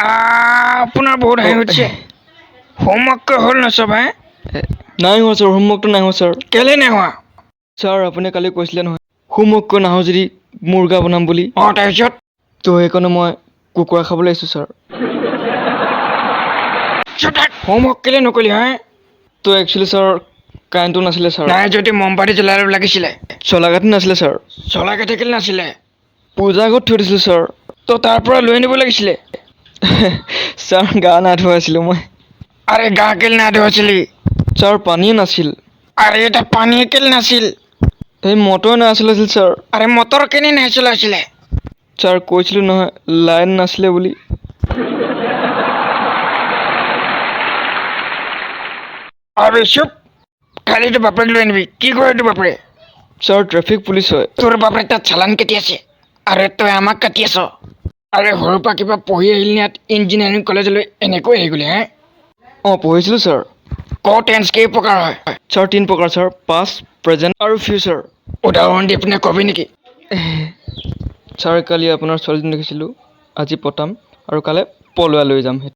আপোনাৰ বহুত হাঁহি উঠিছে হোমৱৰ্ক হ'ল ন চব হে নাই হোৱা ছাৰ হোমৱৰ্কটো নাই হোৱা ছাৰ কেলে নাই হোৱা ছাৰ আপুনি কালি কৈছিলে নহয় হোমৱৰ্ক নাহোঁ যদি মুৰ্গা বনাম বুলি তাৰপিছত তো সেইকাৰণে মই কুকুৰা খাবলৈ আহিছোঁ ছাৰ হোমৱৰ্ক কেলে নকৰিলি হে তো একচুৱেলি ছাৰ কাৰেণ্টটো নাছিলে ছাৰ নাই যদি মমবাতি জ্বলাই ল'ব লাগিছিলে চলাকাঠি নাছিলে ছাৰ চলাই কাঠি কেলে নাছিলে পূজা ঘৰত থৈ দিছিলোঁ ছাৰ তো তাৰ পৰা লৈ আনিব লাগিছিলে ছাৰ গা নাধোৱা আছিলোঁ মই আৰে গা কেলে নাধুৱাইছিলি ছাৰ পানীয়ে নাছিল আৰে এটা পানী কেলে নাছিল এই মটৰ নাচলাইছিল ছাৰ আৰে মটৰ কেনে নাই চলাইছিলে ছাৰ কৈছিলোঁ নহয় লাইন নাছিলে বুলি আৰে চুপ কালি তোৰ বাপেক লৈ আনিবি কি কৰে তোৰ বাপেৰে ছাৰ ট্ৰেফিক পুলিচ হয় তোৰ বাপেৰে তাত চালান কাটি আছে আৰে তই আমাক কাটি আছ আৰে সৰুৰ পৰা কিবা পঢ়ি আহিলি ইয়াত ইঞ্জিনিয়াৰিং কলেজলৈ এনেকৈ আহি গ'লি হে অঁ পঢ়িছিলোঁ ছাৰ টেন্স কেই প্ৰকাৰ হয় ছাৰ 3 প্ৰকাৰ ছাৰ পাষ্ট প্ৰেজেণ্ট আৰু ফিউচাৰ উদাহৰণ দি পিনে কবি নেকি ছাৰ কালি আপোনাৰ ছোৱালীজনী দেখিছিলোঁ আজি পতাম আৰু কাইলৈ পলোৱা লৈ যাম